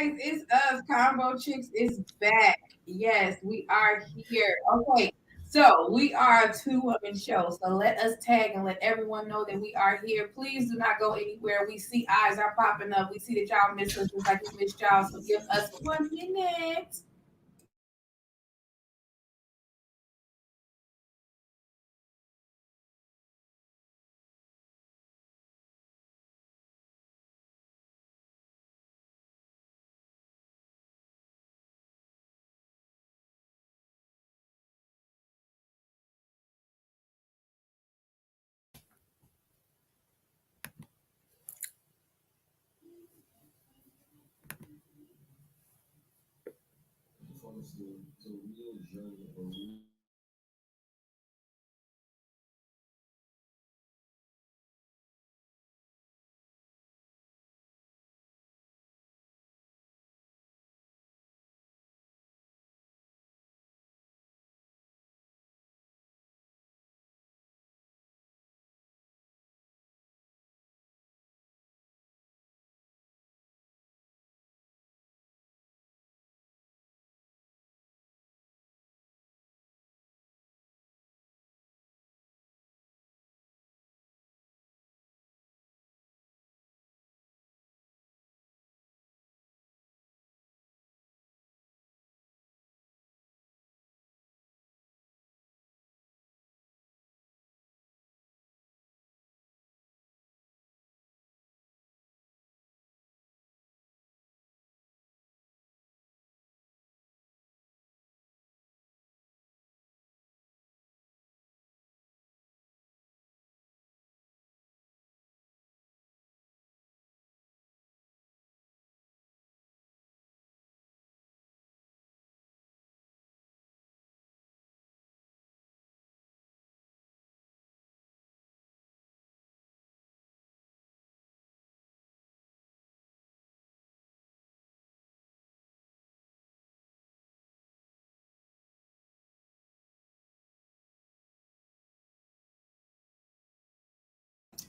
guys, it's us. Convo Chicks is back. Yes, we are here. Okay, so we are a two-woman show. So let us tag and let everyone know that we are here. Please do not go anywhere. We see eyes are popping up. We see that y'all miss us just like we missed y'all. So give us 1 minute.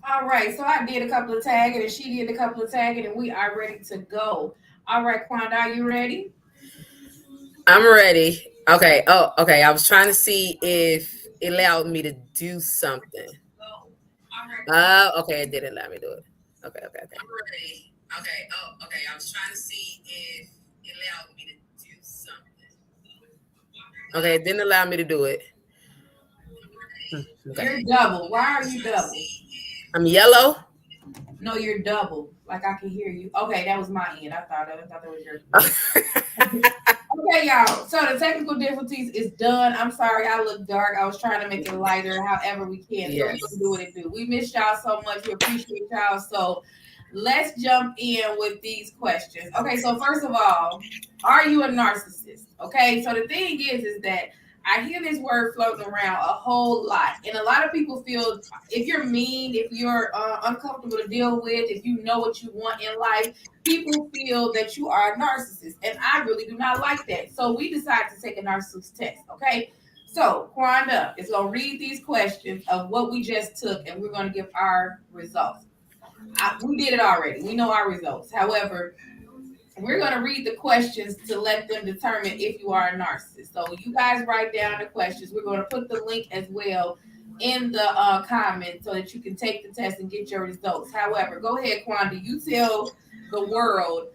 All right, so I did a couple of tagging and she did a couple of tagging and we are ready to go. All right, Quanda, are you ready? I'm ready. Okay. Oh, okay. I was trying to see if it allowed me to do something. Okay. It didn't allow me to do it. Okay. Okay. Okay. I'm ready. Okay. Oh, okay. I was trying to see if it allowed me to do something. Okay. It didn't allow me to do it. Okay. You're double. Why are you double? I'm yellow. No, you're double. Like I can hear you. Okay, that was my end. I thought that was your. Okay, y'all. So the technical difficulties is done. I'm sorry, I look dark. I was trying to make it lighter, however we can. So we Yes. can do what it do. We miss y'all so much. We appreciate y'all. So let's jump in with these questions. Okay, so first of all, are you a narcissist? Okay, so the thing is that I hear this word floating around a whole lot, and a lot of people feel if you're mean, if you're uncomfortable to deal with, if you know what you want in life, people feel that you are a narcissist, and I really do not like that. So we decided to take a narcissist test. Okay, so Quanda is gonna read these questions of what we just took, and we're gonna give our results. We did it already. We know our results. However, we're going to read the questions to let them determine if you are a narcissist. So you guys write down the questions. We're going to put the link as well in the comments so that you can take the test and get your results. However, go ahead, Quanda. You tell the world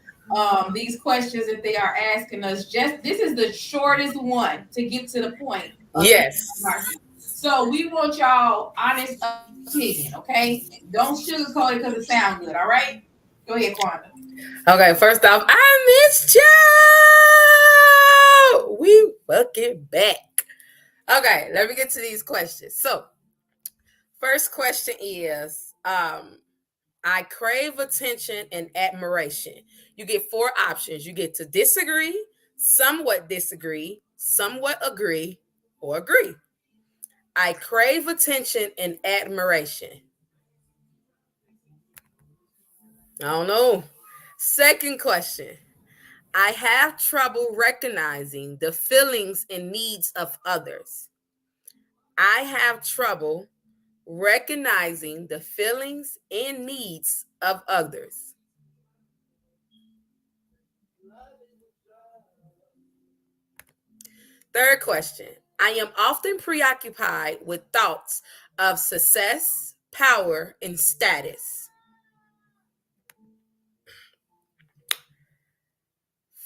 these questions that they are asking us. Just this is the shortest one to get to the point of if you're a Yes. narcissist. So we want y'all honest opinion, okay? Don't sugarcoat it because it sounds good, all right? Go ahead, Quanda. Okay. First off, I missed you. We fucking back. Okay. Let me get to these questions. So, first question is, I crave attention and admiration. You get four options. You get to disagree, somewhat agree, or agree. I crave attention and admiration. I don't know. Second question. I have trouble recognizing the feelings and needs of others. I have trouble recognizing the feelings and needs of others. Third question. I am often preoccupied with thoughts of success, power, and status.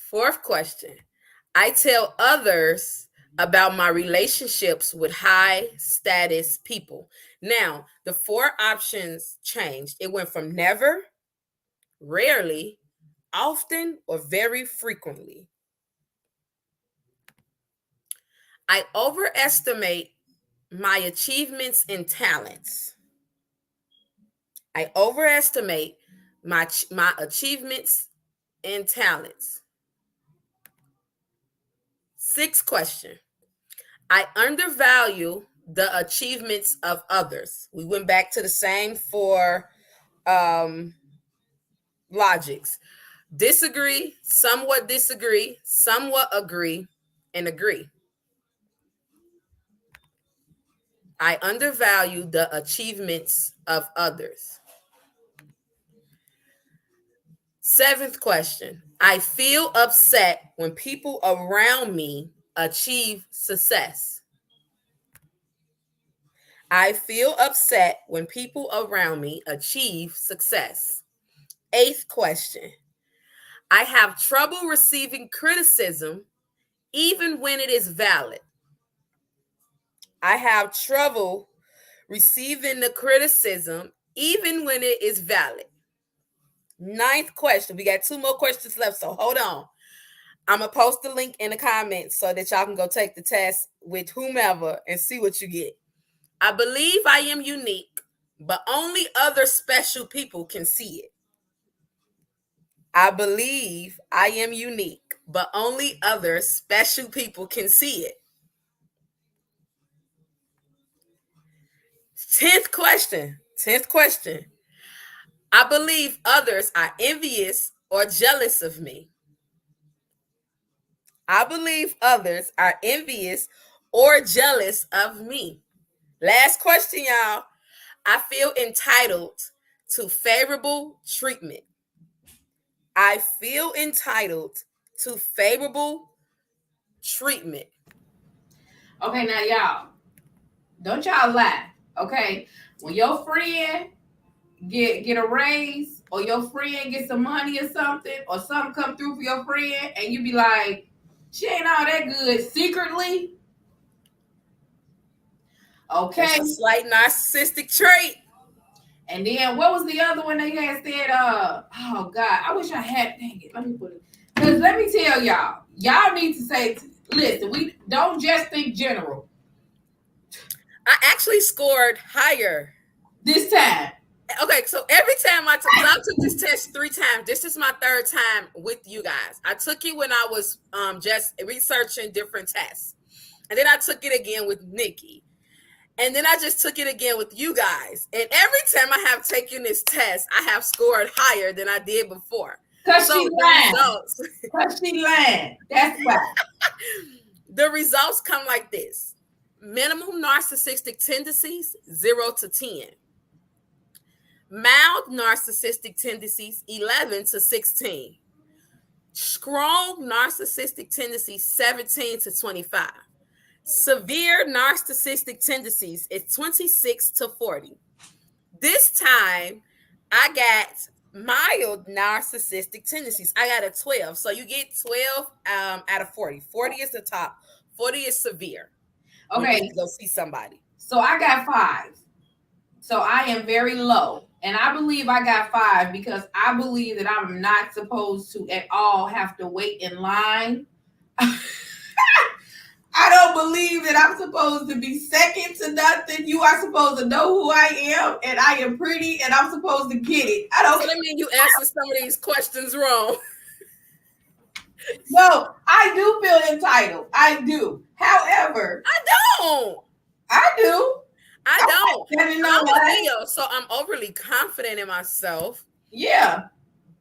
Fourth question. I tell others about my relationships with high status people. Now, the four options changed. It went from never, rarely, often, or very frequently. I overestimate my achievements and talents. I overestimate my achievements and talents. Sixth question. I undervalue the achievements of others. We went back to the same four logics. Disagree, somewhat agree, and agree. I undervalue the achievements of others. Seventh question. I feel upset when people around me achieve success. I feel upset when people around me achieve success. Eighth question. I have trouble receiving criticism even when it is valid. I have trouble receiving the criticism even when it is valid. Ninth question. We got two more questions left, so hold on. I'm going to post the link in the comments so that y'all can go take the test with whomever and see what you get. I believe I am unique, but only other special people can see it. I believe I am unique, but only other special people can see it. 10th question. I believe others are envious or jealous of me. I believe others are envious or jealous of me. Last question, y'all. I feel entitled to favorable treatment. I feel entitled to favorable treatment. Okay, now y'all, don't y'all lie. Okay, when your friend get a raise, or your friend get some money or something come through for your friend, and you be like, she ain't all that good secretly. Okay. That's a slight narcissistic trait. And then what was the other one they had said? Oh God, I wish I had. Dang it, let me put it. Because let me tell y'all need to say, listen, we don't just think general. I actually scored higher this time. Okay, so every time I took this test 3 times. This is my 3rd time with you guys. I took it when I was just researching different tests, and then I took it again with Nikki, and then I just took it again with you guys. And every time I have taken this test, I have scored higher than I did before. Because she lied. Because she lied. That's why. The results come like this: minimum narcissistic tendencies 0 to 10. Mild narcissistic tendencies 11 to 16. Strong narcissistic tendencies 17 to 25. Severe narcissistic tendencies is 26 to 40. This time I got mild narcissistic tendencies. I got a 12. So you get 12 out of 40. 40 is the top. 40 is severe. Okay. You need to go see somebody. So I got 5. So I am very low. And I believe I got 5 because I believe that I'm not supposed to at all have to wait in line. I don't believe that I'm supposed to be second to nothing. You are supposed to know who I am, and I am pretty, and I'm supposed to get it. I don't. So that means you answer some of these questions wrong. No, I do feel entitled. I do. However, I don't. I do. I don't. I'm a Leo, so I'm overly confident in myself. Yeah.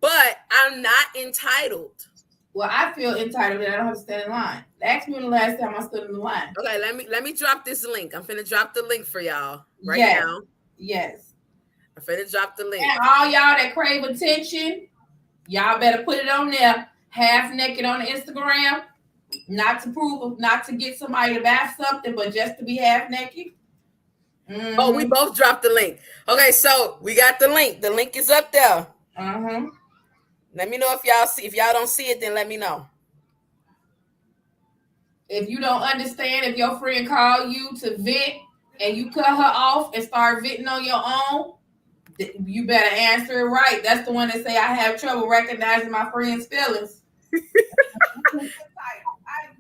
But I'm not entitled. Well, I feel entitled that I don't have to stand in line. Ask me when the last time I stood in the line. Okay, let me drop this link. I'm finna drop the link for y'all right now. Yes. I'm finna drop the link. And all y'all that crave attention, y'all better put it on there. Half naked on Instagram. Not to prove, not to get somebody to buy something, but just to be half naked. Mm-hmm. Oh, we both dropped the link. Okay, so we got the link. The link is up there. Mm-hmm. Let me know if y'all see. If y'all don't see it, then let me know. If you don't understand, if your friend call you to vent and you cut her off and start venting on your own, you better answer it right. That's the one that say I have trouble recognizing my friend's feelings. I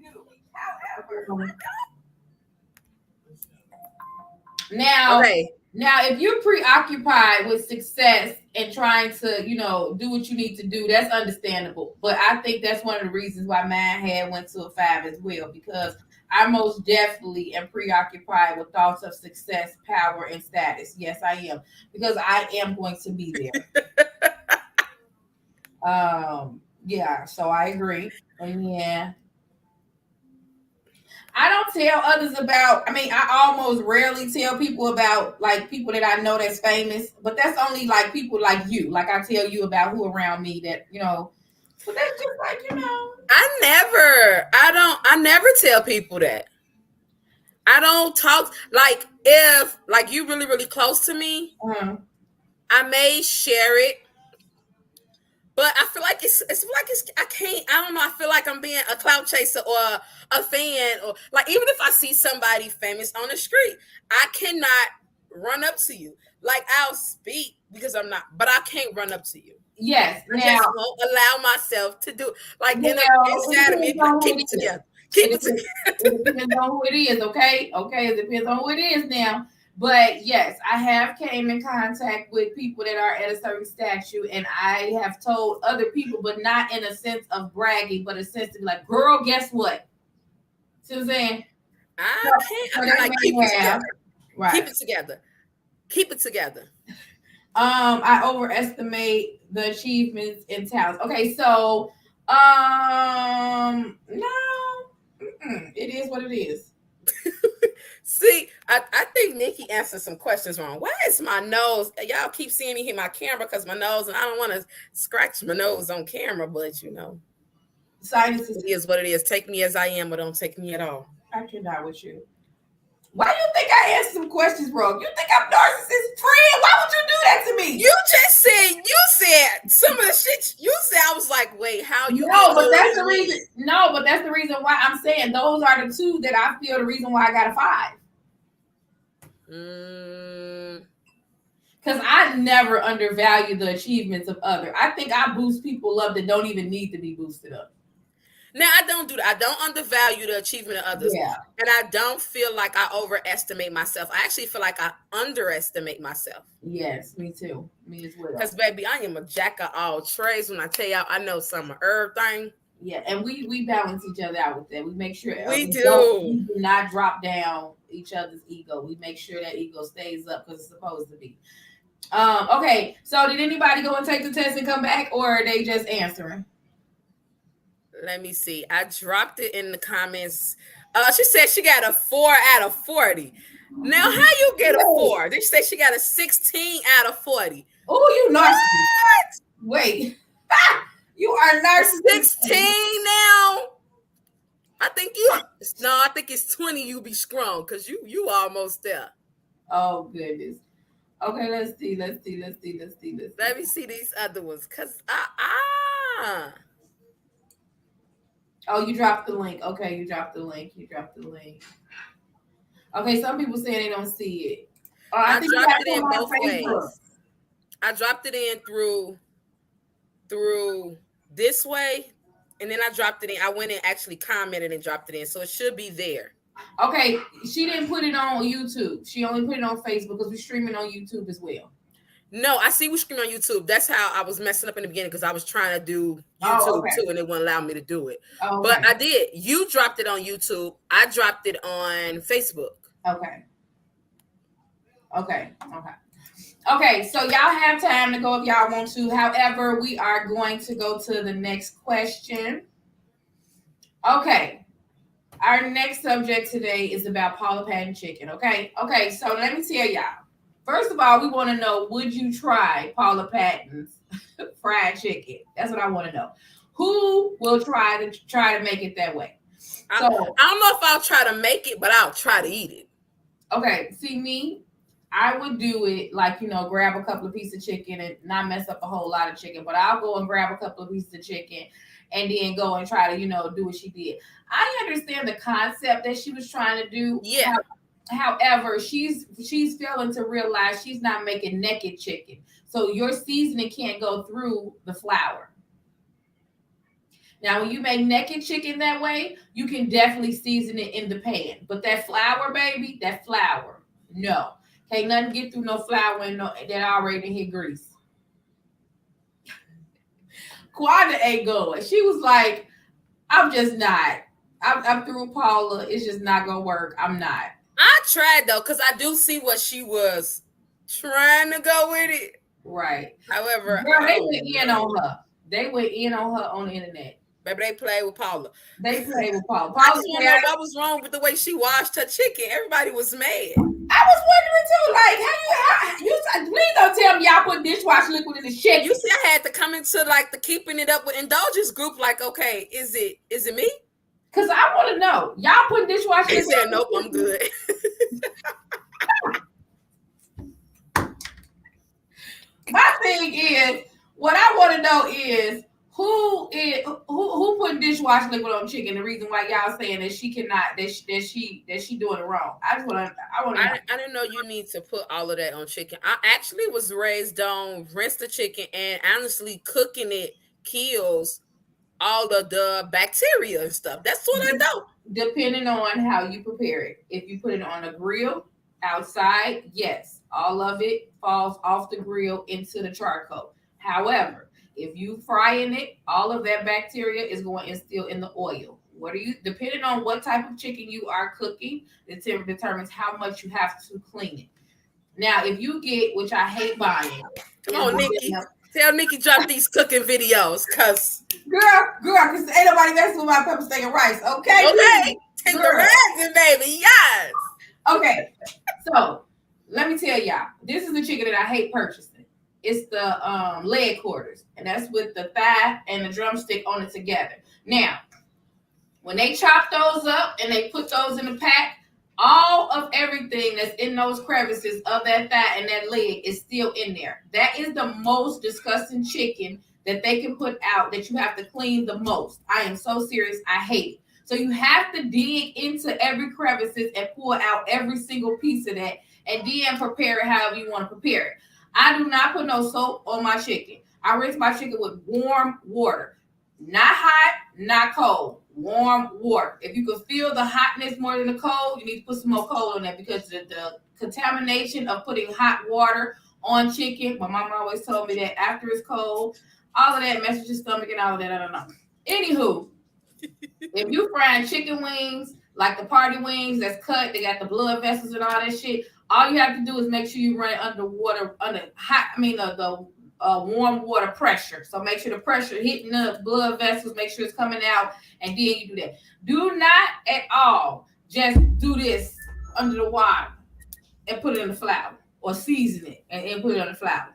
do. However, now, okay. Now, if you're preoccupied with success and trying to, do what you need to do, that's understandable. But I think that's one of the reasons why mine had went to a 5 as well, because I most definitely am preoccupied with thoughts of success, power, and status. Yes, I am, because I am going to be there. Yeah, so I agree. And yeah. I don't tell others about, I almost rarely tell people about like people that I know that's famous, but that's only like people like you. Like I tell you about who around me that, but that's just like, I never tell people that. I don't talk, like if like you really, really close to me, I may share it. But I feel like I don't know. I feel like I'm being a clout chaser or a fan, or like even if I see somebody famous on the street, I cannot run up to you. Like I'll speak because I'm not, but I can't run up to you. Yes. I just won't allow myself to do like inside of me. Keep it together. Keep it together. It depends on who it is, okay? Okay, it depends on who it is now. But yes, I have came in contact with people that are at a certain stature, and I have told other people, but not in a sense of bragging, but a sense to be like, girl, guess what? See what I'm saying? I like keep it together. Right. Keep it together. Keep it together. I overestimate the achievements and talents. Okay, so no, it is what it is. See, I think Nikki answered some questions wrong. Why is my nose? Y'all keep seeing me hit my camera because my nose, and I don't want to scratch my nose on camera, but sinuses. It is what it is. Take me as I am, but don't take me at all. I cannot with you. Why do you think I answered some questions wrong? You think I'm narcissist friend? Why would you do that to me? You said some of the shit you said. I was like, wait, how you? No, but that's the reason. No, but that's the reason why I'm saying those are the two that I feel the reason why I got a 5. Because I never undervalue the achievements of others. I think I boost people up that don't even need to be boosted up. Now, I don't do that. I don't undervalue the achievement of others. Yeah. And I don't feel like I overestimate myself. I actually feel like I underestimate myself. Yes, me too. Me as well. Because, baby, I am a jack of all trades. When I tell y'all I know some of everything. Yeah, and we balance each other out with that. We make sure we do not drop down each other's ego. We make sure that ego stays up because it's supposed to be. Okay, so did anybody go and take the test and come back, or are they just answering? Let me see. I dropped it in the comments. She said she got a 4 out of 40. Now, how you get a 4? Did she say she got a 16 out of 40? Oh, you narcissist. Wait. You are narcissist. 16 now? I think it's 20 you be strong because you almost there. Oh, goodness. Okay, let's see. Let me see these other ones because Oh, you dropped the link. Okay, you dropped the link. Okay, some people say they don't see it. I dropped it in both ways. I dropped it in through this way, and then I dropped it in. I went and actually commented and dropped it in, so it should be there. Okay, she didn't put it on YouTube. She only put it on Facebook because we're streaming on YouTube as well. No, I see we stream on YouTube. That's how I was messing up in the beginning because I was trying to do YouTube too, and it wouldn't allow me to do it. But I did. You dropped it on YouTube. I dropped it on Facebook. Okay, so y'all have time to go if y'all want to. However, we are going to go to the next question. Okay. Our next subject today is about Paula Patton chicken. Okay, so let me tell y'all. First of all, we want to know, would you try Paula Patton's fried chicken? That's what I want to know. Who will try to make it that way? I So don't know if I'll try to make it, but I'll try to eat it. okay, see me, I would do it like, grab a couple of pieces of chicken and not mess up a whole lot of chicken, but I'll go and grab a couple of pieces of chicken and then go and try to, do what she did. I understand the concept that she was trying to do. Yeah. However, she's failing to realize she's not making naked chicken. So your seasoning can't go through the flour. Now, when you make naked chicken that way, you can definitely season it in the pan. But that flour, baby, no. Can't nothing get through no flour and that already hit grease. Quanda ain't going. She was like, I'm just not. I'm through Paula. It's just not going to work. I'm not. I tried, though, because I do see what she was trying to go with it. Right. However, girl, they went in on her. They went in on her on the internet. Baby, they played with Paula. They played with Paula. I just want to know what was wrong with the way she washed her chicken. Everybody was mad. I was wondering too, like, how you please don't tell me y'all put dishwasher liquid in the chicken. You see, I had to come into like the keeping it up with indulgence group. Like, okay, is it me? Because I want to know. Y'all put dishwasher liquid. He said, nope, I'm good. My thing is, what I want to know is who put dishwasher liquid on chicken. The reason why y'all saying that she cannot, that she doing it wrong. I didn't know you need to put all of that on chicken. I actually was raised on rinse the chicken, and honestly, cooking it kills all of the bacteria and stuff. That's what I know. Depending on how you prepare it. If you put it on a grill outside, yes, all of it falls off the grill into the charcoal. However, if you frying it, all of that bacteria is going to still in the oil. Depending on what type of chicken you are cooking, it determines how much you have to clean it. Now, if you get, which I hate buying. Come on, Nikki. Tell Nikki drop these cooking videos, cause girl, cause ain't nobody messing with my pepper steak and rice, okay? Okay, take the rising, baby, yes. Okay, so let me tell y'all, this is the chicken that I hate purchasing. It's the leg quarters, and that's with the thigh and the drumstick on it together. Now, when they chop those up and they put those in the pack, all of everything that's in those crevices of that thigh and that leg is still in there. That is the most disgusting chicken that they can put out that you have to clean the most. I am so serious. I hate it. So you have to dig into every crevices and pull out every single piece of that and then prepare it however you want to prepare it. I do not put no soap on my chicken. I rinse my chicken with warm water. Not hot, not cold. Warm water. If you can feel the hotness more than the cold, you need to put some more cold on that because the contamination of putting hot water on chicken, my mama always told me that after it's cold, all of that messes your stomach and all of that. I don't know. Anywho, if you frying chicken wings, like the party wings that's cut, they got the blood vessels and all that shit, all you have to do is make sure you run it under the warm water pressure. So make sure the pressure hitting the blood vessels, make sure it's coming out, and then you do that. Do not at all just do this under the water and put it in the flour or season it and put it on the flour.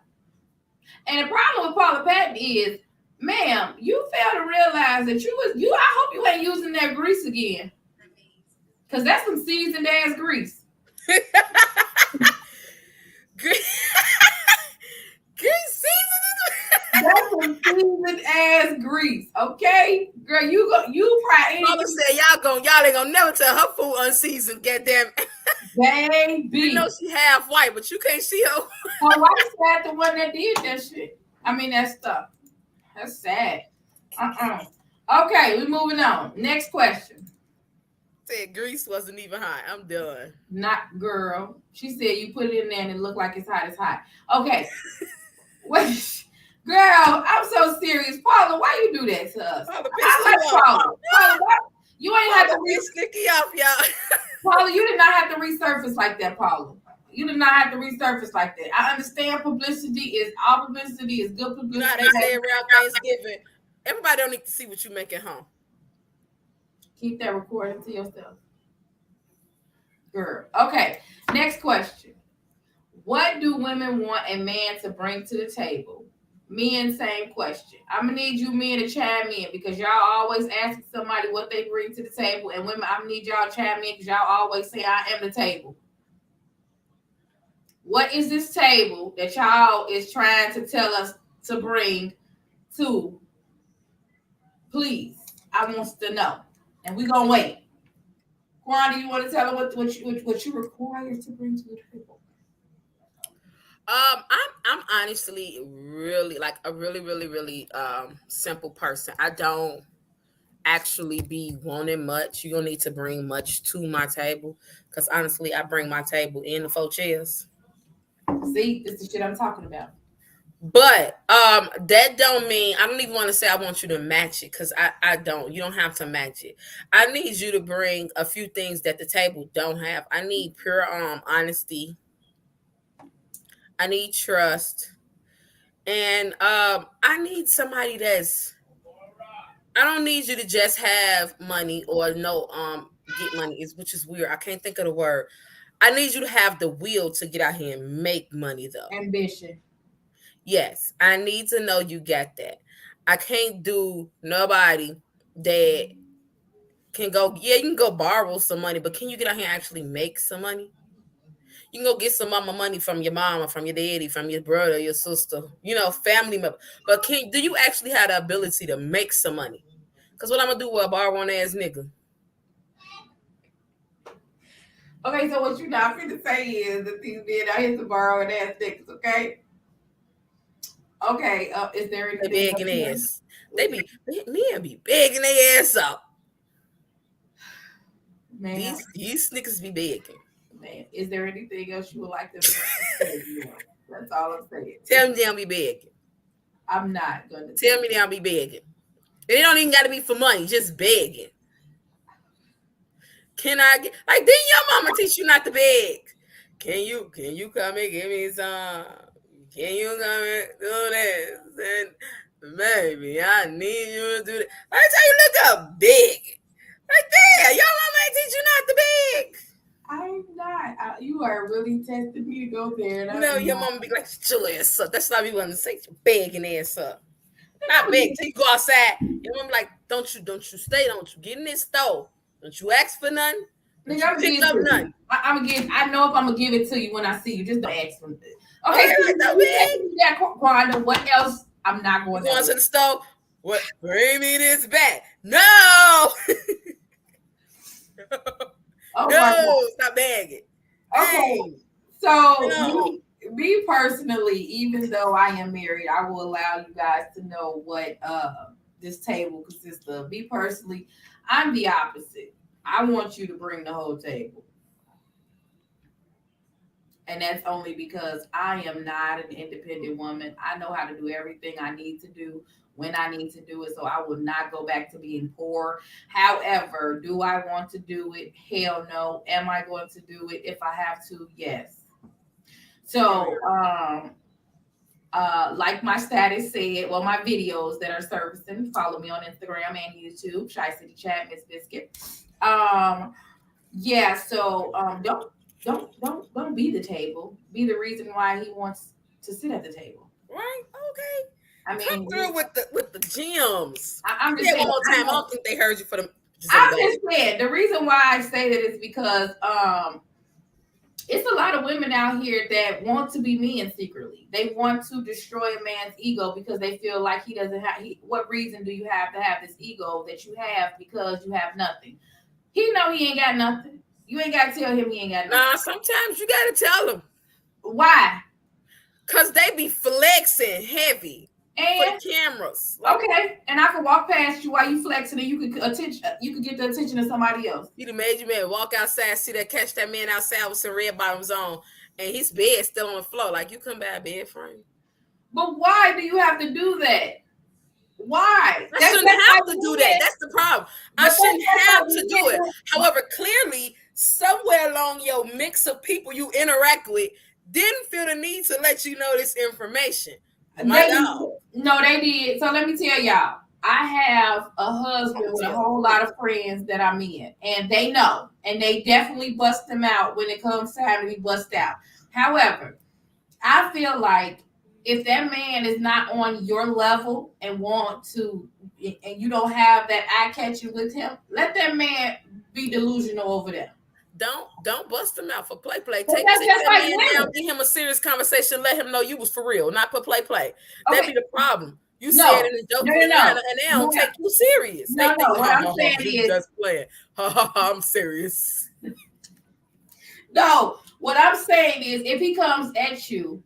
And the problem with Paula Patton is, ma'am, you fail to realize that I hope you ain't using that grease again. Because that's some seasoned ass grease. Grease seasoning. That's some seasoned ass grease, okay? Girl, you probably Mama said y'all ain't gonna never tell her food unseasoned, goddamn. Baby. You know she half white, but you can't see her. Her wife's sad the one that did that shit. I mean that stuff. That's sad. Okay, we're moving on. Next question. Said grease wasn't even hot. I'm done. Not girl. She said you put it in there and it looked like it's hot. It's hot. Okay. Wait, girl, I'm so serious. Paula, why you do that to us? I like Paula. Paula, you ain't have to be sticky up, y'all. Paula, you did not have to resurface like that, Paula. You did not have to resurface like that. I understand publicity is all publicity is good publicity. You know how they say around Thanksgiving, everybody don't need to see what you make at home. Keep that recording to yourself. Girl. Okay. Next question. What do women want a man to bring to the table? Men, same question. I'm gonna need you men to chime in because y'all always asking somebody what they bring to the table, and women, I'm gonna need y'all to chime in because y'all always say I am the table. What is this table that y'all is trying to tell us to bring to? Please, I want to know, and we gonna wait. Kwanda, you want to tell them what you require to bring to the table? I'm honestly really like a really simple person. I don't actually be wanting much. You don't need to bring much to my table because honestly, I bring my table in the 4 chairs. See, this is the shit I'm talking about. But that don't mean I don't even want to say I want you to match it because I don't. You don't have to match it. I need you to bring a few things that the table don't have. I need pure honesty. I need trust. And I need somebody that's I don't need you to just have money or no get money is which is weird. I can't think of the word. I need you to have the will to get out here and make money though. Ambition. Yes, I need to know you got that. I can't do nobody that can go, yeah, you can go borrow some money, but can you get out here and actually make some money? You can go get some mama money from your mama, from your daddy, from your brother, your sister, family member. But do you actually have the ability to make some money? Because what I'm gonna do with a borrowing ass nigga? Okay, so what you not finna say is that these men out here to borrow and ass niggas, okay? Okay, is there They anything else? begging ass. Men be begging their ass out. Man, These niggas be begging. man, is there anything else you would like to say? That's all I'm saying. Tell me they don't be begging. I'm not gonna Tell me they don't be begging. It don't even got to be for money, just begging. Can I get like didn't your mama teach you not to beg? Can you come and give me some? Can you come and do this? And baby, I need you to do that. I tell you, look up big. Right there. Your mama ain't teach you not to beg. I'm not. You are really testing me to go there. Your mama be like, shut your ass up. That's not me wanting to say, begging ass up. Not big till you go outside. Your mama like, don't you stay, don't you get in this store. Don't you ask for nothing. Don't you pick up nothing. I know if I'm gonna give it to you when I see you. Just don't ask for it. Okay, Okay, like that Kwanda. What else? I'm not going. Going to the store. What? Bring me this back. No. No, stop begging. Okay, Hey, so no. me personally, even though I am married, I will allow you guys to know what this table consists of. Me personally, I'm the opposite. I want you to bring the whole table. And that's only because I am not an independent woman. I know how to do everything I need to do when I need to do it. So I will not go back to being poor. However, do I want to do it? Hell no. Am I going to do it if I have to? Yes. So, like my status said, well, my videos that are surfacing, follow me on Instagram and YouTube, Shy City Chat, Miss Biscuit. Yeah, so don't be the table. Be the reason why he wants to sit at the table. Right? Okay. I mean, come through with the gems. I'm just saying, one more time. I don't think they heard you for the. I'm just saying the reason why I say that is because it's a lot of women out here that want to be men secretly. They want to destroy a man's ego because they feel like he doesn't have. What reason do you have to have this ego that you have because you have nothing? He know he ain't got nothing. You ain't got to tell him he ain't got nothing. Nah, sometimes you got to tell him. Why? Because they be flexing heavy and for cameras. Okay, and I can walk past you while you flexing, and you could get the attention of somebody else. You done made you man walk outside, catch that man outside with some red bottoms on, and his bed still on the floor. Like you come by a bed frame. But why do you have to do that? Why? I shouldn't have to do that. That's the problem. I shouldn't have to do it. However, clearly, somewhere along your mix of people you interact with didn't feel the need to let you know this information. No, they did. So let me tell y'all. I have a husband with a whole lot of friends that I'm in, and they know, and they definitely bust them out when it comes time to be bust out. However, I feel like if that man is not on your level and want to, and you don't have that eye catching with him, let that man be delusional over there. Don't bust him out for play. But Take that's just that like man down, women. give him a serious conversation, let him know you was for real, not for play. That Okay, be the problem. You say it no, in a no, jokingly no, manner, no, and they no, don't take you serious. They no, think, no. What I'm saying you is, just playing. Ha ha ha, I'm serious. no. What I'm saying is, if he comes at you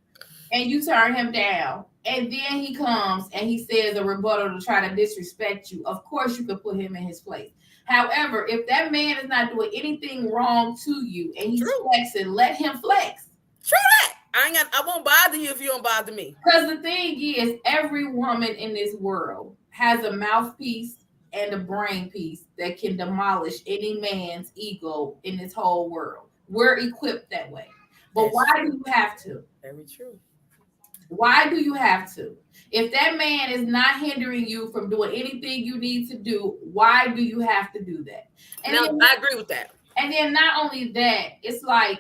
and you turn him down, and then he comes and he says a rebuttal to try to disrespect you, of course you could put him in his place. However, if that man is not doing anything wrong to you and he's True. flexing, let him flex. True that. I won't bother you if you don't bother me. Because the thing is, every woman in this world has a mouthpiece and a brain piece that can demolish any man's ego in this whole world. We're equipped that way. But That's why do true. you have to? Very true. Why do you have to? If that man is not hindering you from doing anything you need to do, why do you have to do that? And Now then, I agree with that. and then not only that, it's like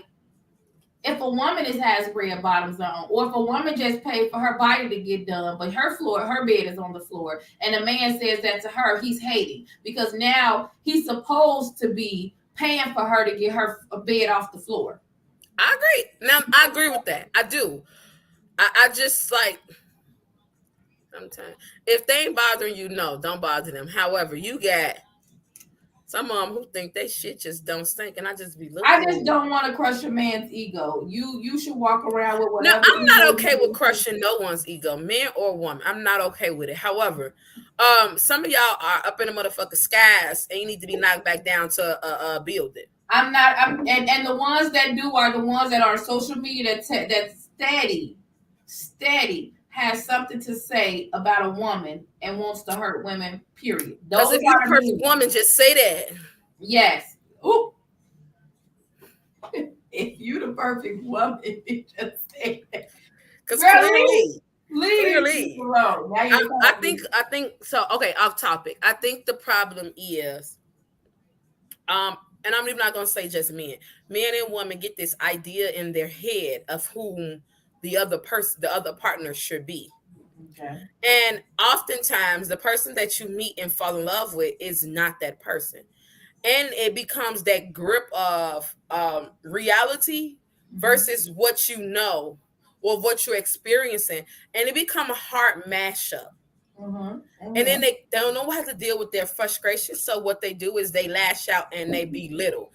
if a woman has red bottoms on, or if a woman just paid for her body to get done, but her bed is on the floor, and a man says that to her, he's hating because now he's supposed to be paying for her to get her bed off the floor. I agree. Now I agree with that. I do. I just like sometimes if they ain't bothering you, no, don't bother them. However, you got some of them who think they shit just don't stink, and I just be I looking at just them. don't want to crush a man's ego. You should walk around with No, whatever I'm ego not you okay with need. crushing no one's ego, man or woman. I'm not okay with it. However, some of y'all are up in the motherfucking skies and you need to be knocked back down to a building. I'm not. And the ones that do are the ones that are on social media that steady has something to say about a woman and wants to hurt women. Period. Because Those if you the are the perfect men. woman, just say that. Yes. Ooh. If you the perfect woman, just say that. Because Girl, leave these people clearly, alone. Now you're talking. I think so. Okay, off topic. I think the problem is, and I'm even not gonna say just men and women get this idea in their head of whom the other partner should be. Okay. And oftentimes, the person that you meet and fall in love with is not that person. And it becomes that grip of reality versus what you know or what you're experiencing. And it become a hard mashup. Mm-hmm. And then Mm-hmm. they don't know how to deal with their frustration. So what they do is they lash out and they belittle.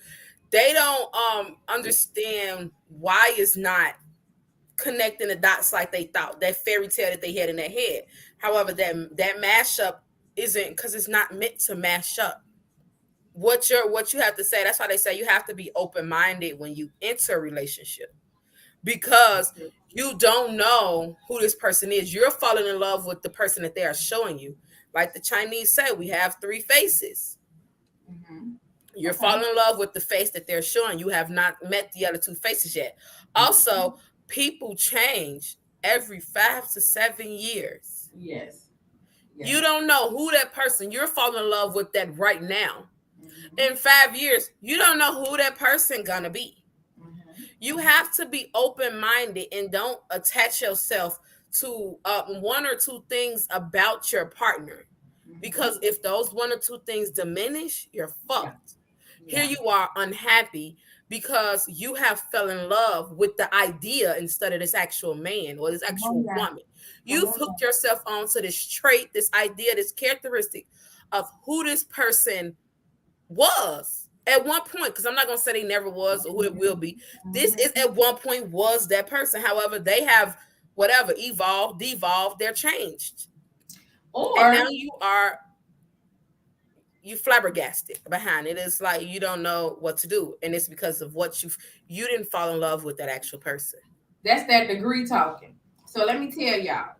They don't understand why it's not connecting the dots like they thought, that fairy tale that they had in their head. However, that mashup isn't, because it's not meant to mash up. What you have to say, that's why they say you have to be open-minded when you enter a relationship, because you don't know who this person is. You're falling in love with the person that they are showing you. Like the Chinese say, we have three faces. Mm-hmm. You're Okay. falling in love with the face that they're showing. You have not met the other two faces yet. Also, people change every 5 to 7 years. Yes. Yes. You don't know who that person, you're falling in love with that right now. Mm-hmm. In 5 years, you don't know who that person gonna be. Mm-hmm. You have to be open-minded and don't attach yourself to one or two things about your partner, Mm-hmm. because if those one or two things diminish, you're Yeah. fucked. Here Yeah. you are unhappy because you have fell in love with the idea instead of this actual man or this Come on actual now. woman. Come You've on hooked yourself onto this trait, this idea, this characteristic of who this person was at one point, because I'm not going to say they never was or who it will be. This now. is at one point was that person. However, they have whatever evolved, devolved, they're changed. And now Or you flabbergasted behind it. It's like you don't know what to do, and it's because of what you didn't fall in love with that actual person. that's that degree talking. So let me tell y'all.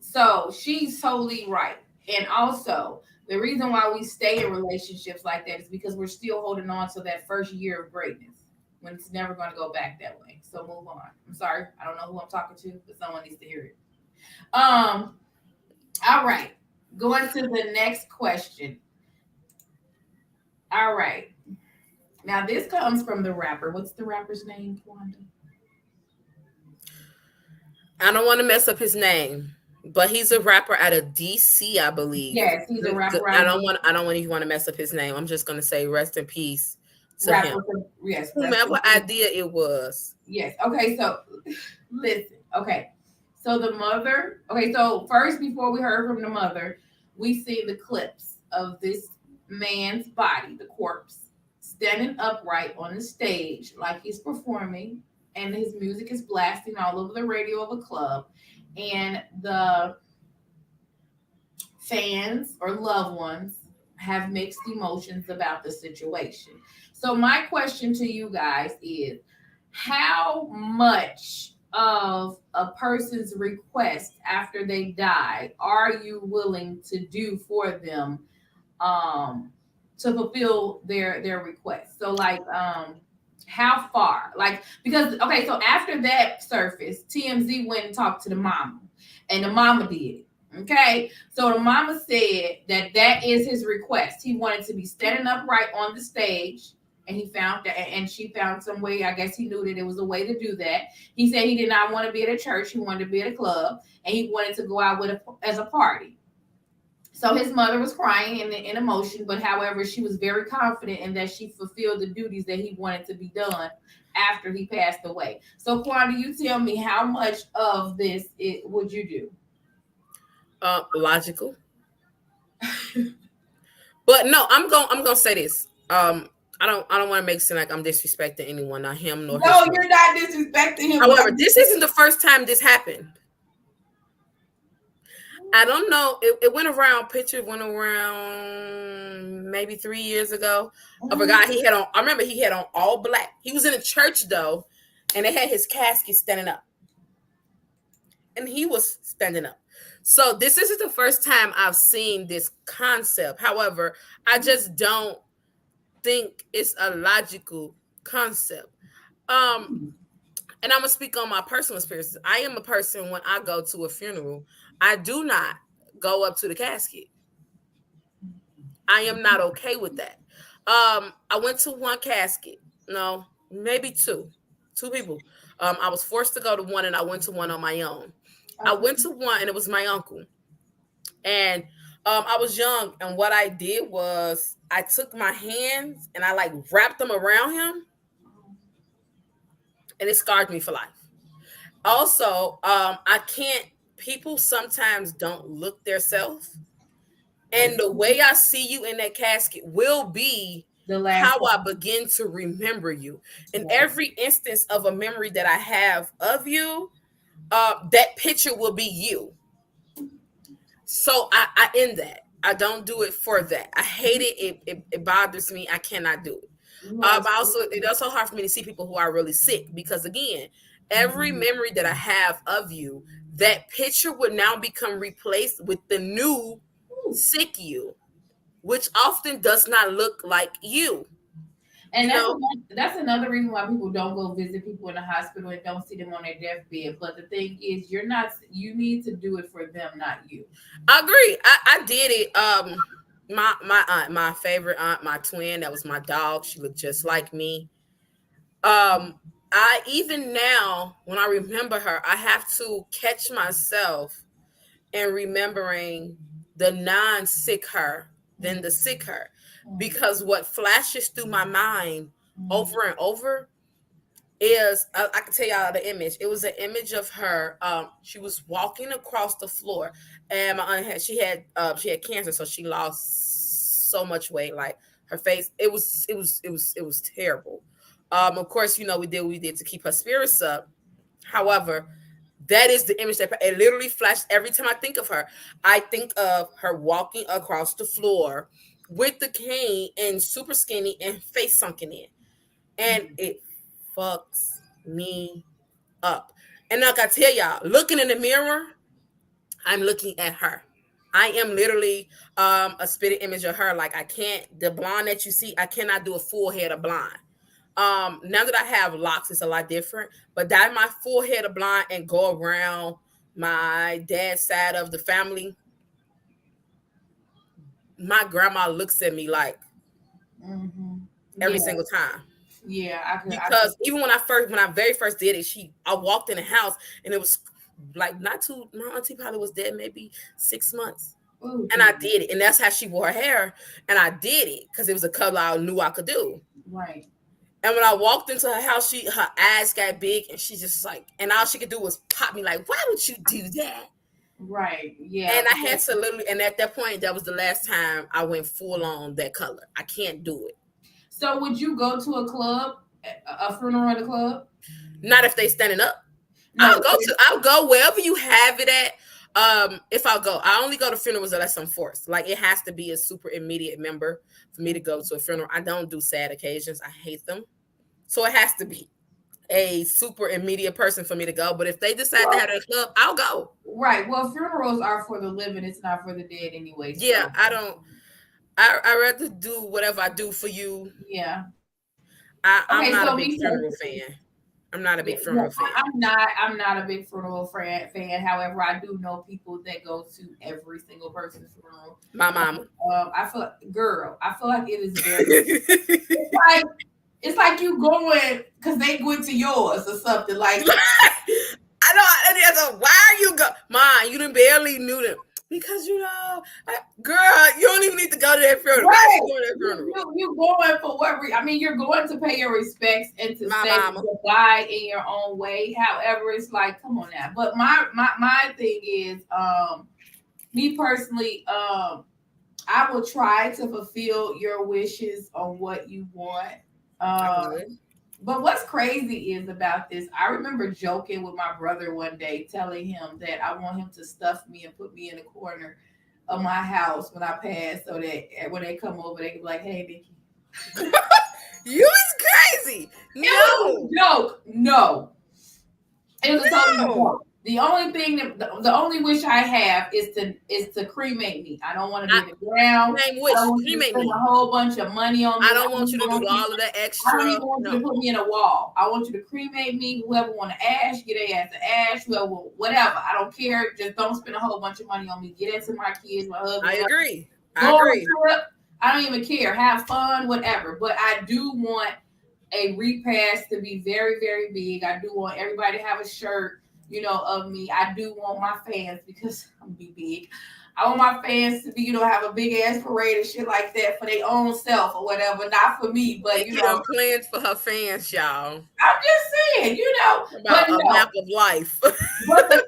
So she's totally right. And also, the reason why we stay in relationships like that is because we're still holding on to that first year of greatness when it's never going to go back that way. So move on. I'm sorry. I don't know who I'm talking to, but someone needs to hear it. Um, all right. Going to the next question. All right. Now this comes from the rapper. What's the rapper's name, Wanda? I don't want to mess up his name, but he's a rapper out of DC, I believe. Yes, he's a rapper out of the I don't want even want to mess up his name. I'm just gonna say rest in peace to him. rapper. Yes, rest Whomever in peace. idea it was. Yes. Okay. So, listen. Okay. So the mother. Okay. So first, before we heard from the mother, we see the clips of this man's body, the corpse, standing upright on the stage like he's performing, and his music is blasting all over the radio of a club, and the fans or loved ones have mixed emotions about the situation. So, my question to you guys is how much of a person's request after they die are you willing to do for them to fulfill their request? So, like, how far? Like, because okay, so after that surfaced, TMZ went and talked to the mama, and the mama did it. Okay, so the mama said that that is his request. He wanted to be standing upright on the stage, and he found that, and she found some way. I guess he knew that it was a way to do that. He said he did not want to be at a church; he wanted to be at a club, and he wanted to go out with as a party. So his mother was crying in emotion, but however, she was very confident in that she fulfilled the duties that he wanted to be done after he passed away. So, Quanda, you tell me how much of this would you do? Logical. But no, I'm gonna say this. I don't want to make it seem like I'm disrespecting anyone, not him nor his No, mom. you're not disrespecting him. However, this isn't the first time this happened. I don't know. It went around. Picture went around maybe 3 years ago of a guy he had on. I remember he had on all black. He was in a church though, and they had his casket standing up, and he was standing up. So this isn't the first time I've seen this concept. However, I just don't think it's a logical concept. Um, and I'm gonna speak on my personal experiences. I am a person when I go to a funeral, I do not go up to the casket. I am not okay with that. I went to one casket, no, maybe two people. I was forced to go to one, and I went to one on my own. I went to one, and it was my uncle, and I was young, and what I did was I took my hands and I like wrapped them around him, and it scarred me for life. Also, I can't. People sometimes don't look their self, and the way I see you in that casket will be The last how I one. begin to remember you. In every instance of a memory that I have of you, that picture will be you. So I end that. I don't do it for that. I hate it. It bothers me. I cannot do it. But also, it's also hard for me to see people who are really sick because, again, every memory that I have of you, that picture would now become replaced with the new sick you, which often does not look like you. And You know, that's another reason why people don't go visit people in the hospital and don't see them on their deathbed. But the thing is, you're not. You need to do it for them, not you. I agree. I did it. My aunt, my favorite aunt, my twin, that was my dog. She looked just like me. I even now, when I remember her, I have to catch myself and remembering the non-sick her than the sick her, because what flashes through my mind over and over is I can tell y'all the image. It was an image of her. She was walking across the floor, and my aunt had she had cancer, so she lost so much weight. Like her face, it was terrible. Of course, you know we did what we did to keep her spirits up. However, that is the image that it literally flashed every time I think of her. I think of her walking across the floor with the cane and super skinny and face sunken in, and it fucks me up. And like I tell y'all, looking in the mirror, I'm looking at her. I am literally a spitted image of her. Like I can't the blonde that you see, I cannot do a full head of blonde. Now that I have locks, it's a lot different. But dye my full head of blonde and go around my dad's side of the family, my grandma looks at me like Mm-hmm. every Yeah, single time. yeah. I could. Because even when I very first did it, I walked in the house and it was like not too. My auntie probably was dead maybe 6 months, Ooh, and I did it, and that's how she wore her hair, and I did it because it was a color I knew I could do. right. And when I walked into her house, her eyes got big, and she just like, and all she could do was pop me like, "Why would you do that?" Right. Yeah. And I had to literally, and at that point, that was the last time I went full on that color. I can't do it. So would you go to a club, a funeral at a club? Not if they standing up. No. I'll go wherever you have it at. If I'll go, I only go to funerals unless I'm forced. Like it has to be a super immediate member for me to go to a funeral. I don't do sad occasions. I hate them. So it has to be a super immediate person for me to go. But if they decide to have a club, I'll go. Right. Well, funerals are for the living. It's not for the dead anyway. Yeah, So I don't. I rather do whatever I do for you. yeah. I'm Okay. not a So big me funeral personally, fan. I'm not a yeah, big no, funeral fan. I'm not a big funeral fan. However, I do know people that go to every single person's funeral. My mama. I feel like, girl, I feel like it is very like it's like you going because they went to yours or something. Like I know. And why are you go? Mom, you done barely knew them because girl, you don't even need to go to that funeral. Why right. you going to that funeral? You going for what? I mean, you're going to pay your respects and to My say mama. goodbye in your own way. However, it's like, come on now. But my thing is, me personally, I will try to fulfill your wishes on what you want. But what's crazy is about this, I remember joking with my brother one day, telling him that I want him to stuff me and put me in a corner of my house when I pass, so that when they come over, they can be like, "Hey, Nikki." You is crazy. It was a joke. No, it was a total joke. The only thing the only wish I have is to cremate me. I don't want to be in the ground. Same wish. I don't want you to Cremate spend me. a whole bunch of money on me. I don't want you to do all of that extra. I don't even want you to put me in a wall. I want you to cremate me. Whoever want to ash, get their ass to ash. Whoever, whatever. I don't care. Just don't spend a whole bunch of money on me. Get into my kids, my husband. I agree. Go on a trip. I don't even care. Have fun, whatever. But I do want a repast to be very, very big. I do want everybody to have a shirt, of me. I do want my fans, because I'm gonna be big. I want my fans to be, have a big ass parade and shit like that for their own self or whatever, not for me. But plans for her fans, y'all. I'm just saying, about a map of life. but the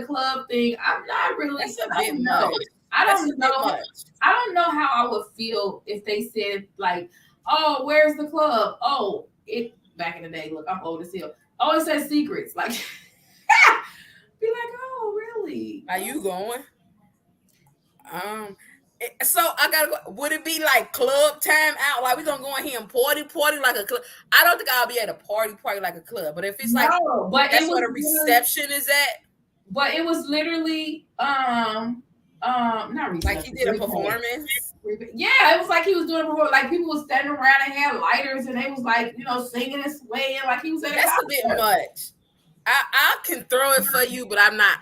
club thing, I'm not really. That's a bit much. I don't know. I don't know how I would feel if they said like, "Oh, where's the club? Oh, it back in the day. Look, I'm old as hell. Oh, it says secrets." Like, be like, "Oh, really? Are you going?" So I gotta go. Would it be like club time out? Like we gonna go in here and party like a club? I don't think I'll be at a party like a club. But if it's like, but that's where the reception is at. But it was literally not reception. Like he did a performance. Yeah, it was like he was doing a performance. Like people was standing around and had lighters, and they was like, singing and swaying like he was at. That's a bit much. I can throw it for you, but I'm not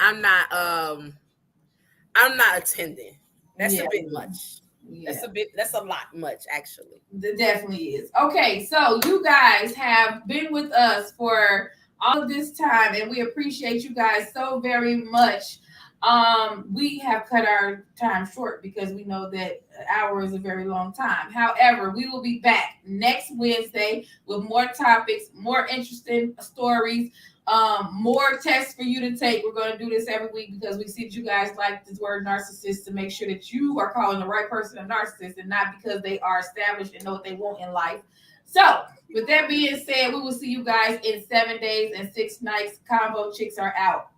attending. That's a bit much. Yeah. That's a lot much, actually. It definitely is. Okay, so you guys have been with us for all of this time, and we appreciate you guys so very much. We have cut our time short because we know that an hour is a very long time. However, we will be back next Wednesday with more topics, more interesting stories, more tests for you to take. We're going to do this every week because we see that you guys like this word narcissist, to make sure that you are calling the right person a narcissist and not because they are established and know what they want in life. So with that being said, we will see you guys in 7 days and 6 nights. Convo chicks are out.